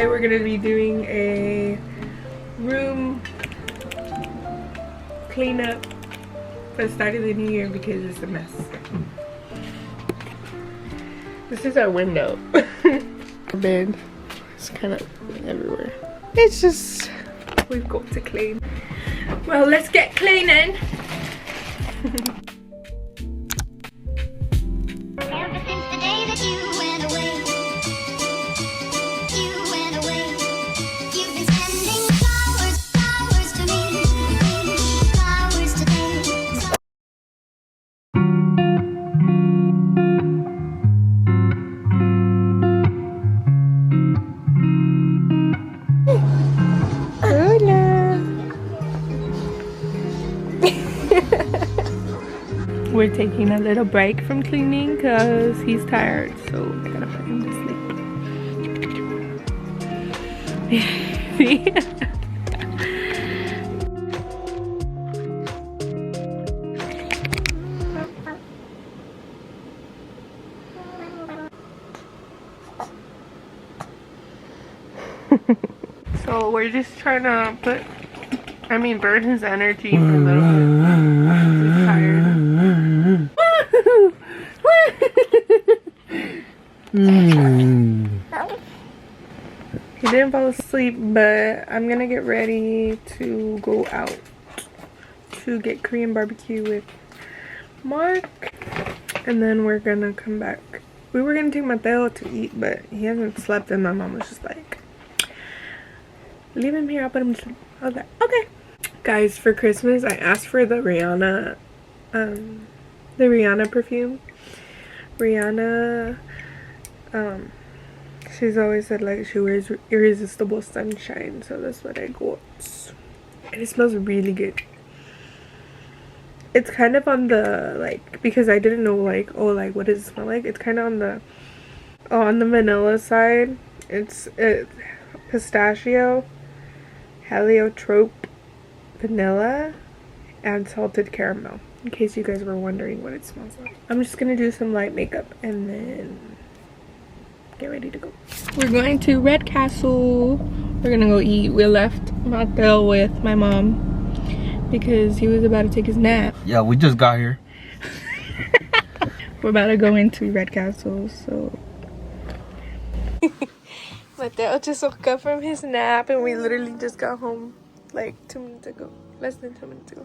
Today we're gonna be doing a room cleanup for the start of the new year because it's a mess. This is our window. Our bed is kind of everywhere. It's just, we've got to clean. Well, let's get cleaning. Ever since the day that you went away, you've been sending flowers to me, flowers today. Hola. We're taking a little break from cleaning because he's tired, so I gotta put him to sleep. So we're just trying to burn his energy for a little bit. He's tired. He didn't fall asleep, but I'm gonna get ready to go out to get Korean barbecue with Mark, and then we're gonna come back. We were gonna take Mateo to eat, but he hasn't slept, and my mom was just like, leave him here, I'll put him to sleep. I was like, okay. Guys, for Christmas, I asked for the Rihanna perfume. Rihanna, she's always said like she wears Irresistible Sunshine, so that's what I got. And it smells really good. It's kind of on the, like, because I didn't know, like, oh, like, what does it smell like? It's kind of on the vanilla side. It's pistachio, heliotrope, vanilla, and salted caramel, in case you guys were wondering what it smells like. I'm just gonna do some light makeup and then get ready to go. We're going to Red Castle. We're gonna go eat. We left Mateo with my mom because he was about to take his nap. Yeah, we just got here. We're about to go into Red Castle, so Mateo just woke up from his nap and we literally just got home like 2 minutes ago. Less than 2 minutes ago.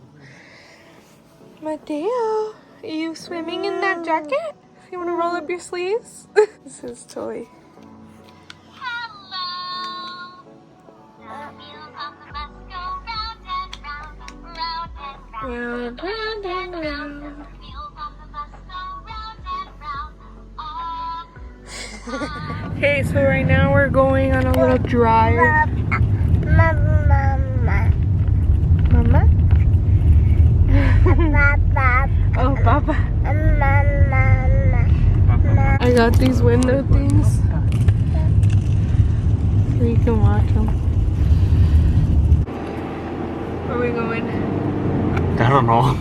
Mateo, are you swimming in that jacket? You want to roll up your sleeves? This is toy. Hello. The wheels on the bus go round and round, round and round. Round, round, and round. The wheels on the bus go round and round. Okay, so right now we're going on a little drive. Mama? Oh, Papa. I got these window things so you can watch them. Where are we going? I don't know.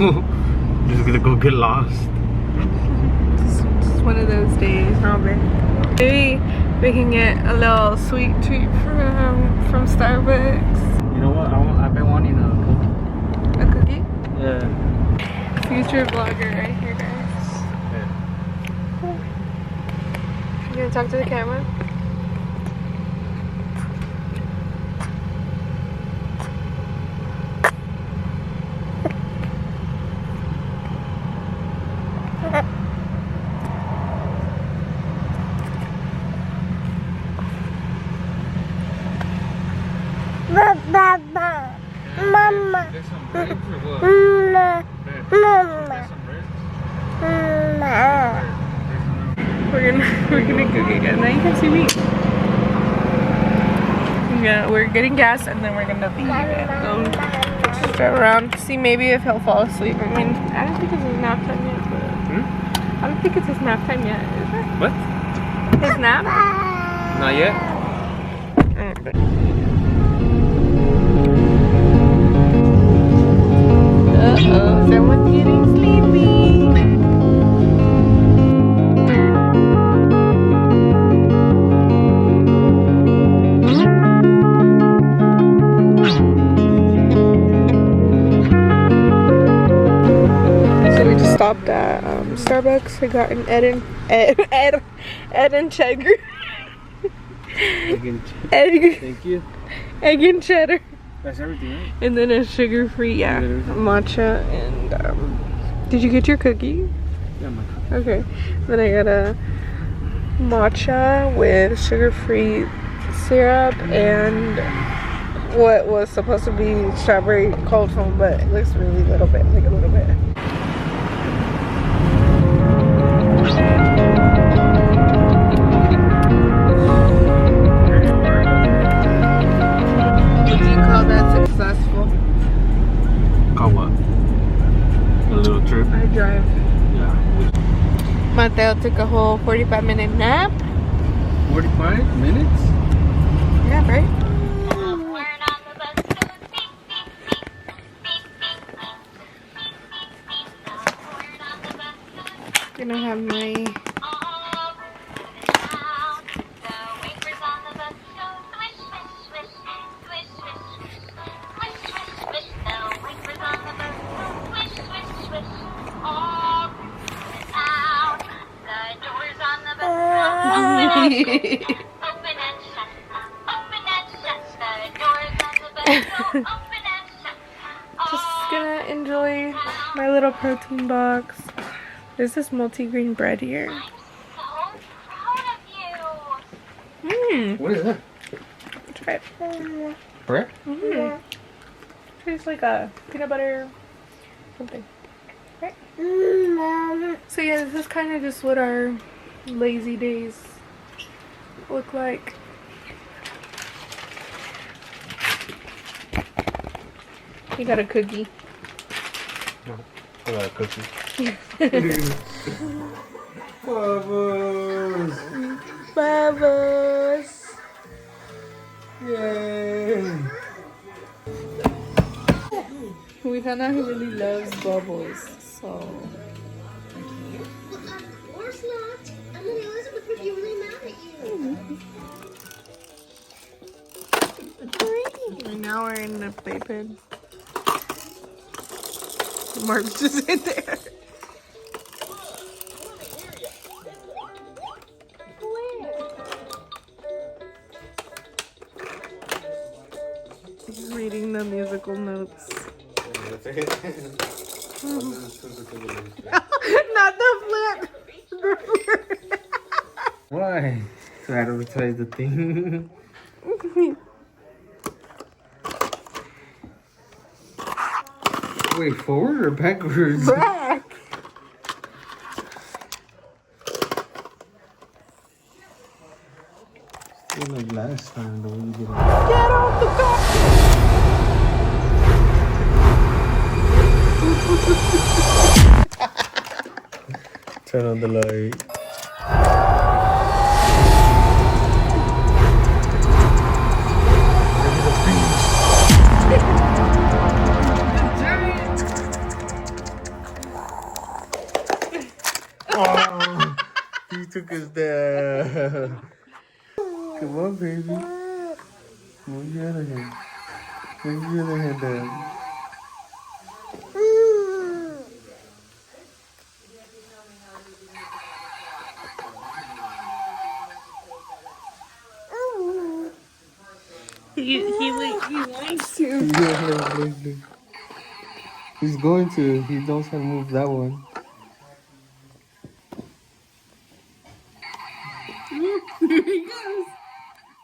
Just gonna go get lost. It's one of those days, huh, babe? Maybe we can get a little sweet treat from Starbucks. You know what? I've been wanting a cookie. A cookie? Yeah. Future vlogger right here, guys. You gonna talk to the camera? Mama. Get some ribs or what? Mama. We're gonna go get gas. Now you can see me. Yeah, we're getting gas and then we're gonna leave and go just drive around to see maybe if he'll fall asleep. I mean, I don't think it's his nap time yet, but I don't think it's his nap time yet, is it? What? His nap? Not yet. Uh-oh, someone's getting sleepy. Starbucks. I got an Ed and cheddar. Egg. Thank you. Egg and cheddar. That's everything, right? And then a sugar-free, yeah, matcha. And did you get your cookie? Yeah, my Okay. Then I got a matcha with sugar-free syrup and what was supposed to be strawberry cold foam, but it looks really little bit, like a little bit. Would you call that successful? Call what? A little trip? I drive. Yeah. Mateo took a whole 45-minute nap. 45 minutes? Yeah, right? Word on the bus goes beep, beep, beep, beep, beep, beep. Word on the bus goes Gonna have my all down. The wafers on the bus go swish, swish, swish, swish, swish, swish, swish, swish. The wafers on the bus go swish, swish, swish, all down. The doors on the bus go open and shut, open and shut, open and shut. The doors on the bus go open and shut. just gonna enjoy my little protein box. There's this multi-grain bread here. I'm so proud of you. What is that? Try it. Bread? Tastes like a peanut butter something. Right? So yeah, this is kind of just what our lazy days look like. You got a cookie. No. I got a cookie. Bubbles! Bubbles. Yay! We found out he really loves bubbles, so. Of course not. And then Elizabeth would be really mad at you. Right now we're in the playpen. Mark's just in there. He's reading the musical notes. Not the flip. The flip. Why? To advertise the thing. Wait, forward or backwards? Back. It was like last time the way you did it. Get off the back. Turn on the light. Oh, he took us there. Come on, baby. Move your other hand. Move your other hand down. He likes to. Yeah, look. He's going to. He knows how to move that one. Here he goes.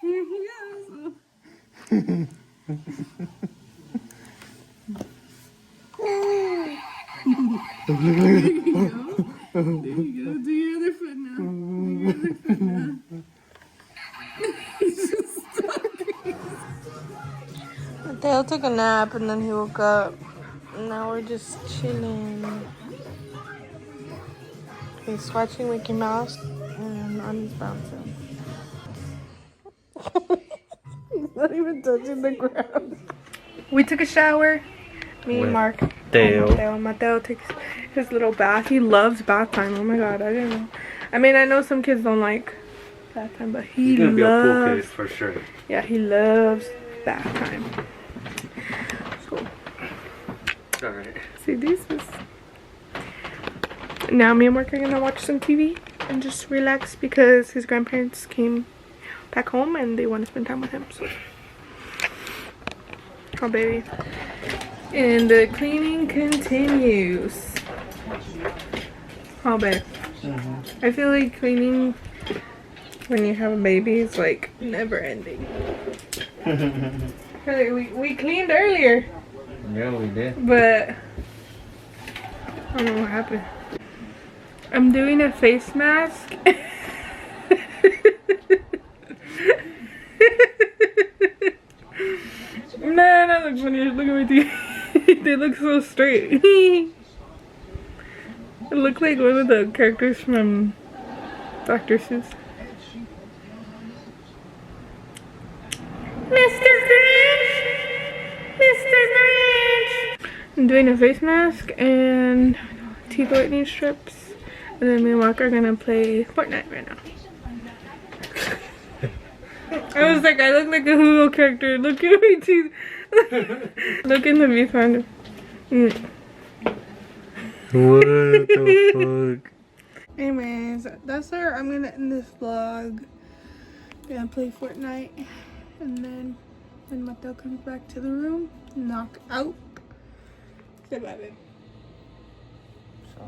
Here he goes. Look. There you go. Do your other foot now. Do your other foot now. He's just stuck. Mateo took a nap and then he woke up. Now we're just chilling. He's watching Mickey Mouse and on his bouncing. He's not even touching the ground. We took a shower. Me and Mark. Mateo takes his little bath. He loves bath time. Oh my god, I didn't know. I mean, I know some kids don't like bath time, but he He's gonna be a pool loves. kid for sure. Yeah, he loves bath time. So, Alright. see, this is Now me and Mark are gonna watch some TV and just relax because his grandparents came back home and they want to spend time with him. So, oh baby, and the cleaning continues. Oh babe, I feel like cleaning when you have a baby is like never ending. We cleaned earlier. Yeah, we did. But I don't know what happened. I'm doing a face mask. Nah, that looks funny. Look at my teeth. They look so straight. It looked like one of the characters from Dr. Seuss. Mr. Grinch! Mr. Grinch! I'm doing a face mask and teeth whitening strips. And then me and Mark are gonna play Fortnite right now. I was like, I look like a Hulu character. Look at my teeth. Look in the viewfinder. What the fuck? Anyways, that's her. I'm gonna end this vlog. Gonna play Fortnite. And then when Mateo comes back to the room, knock out. Say bye, babe. So.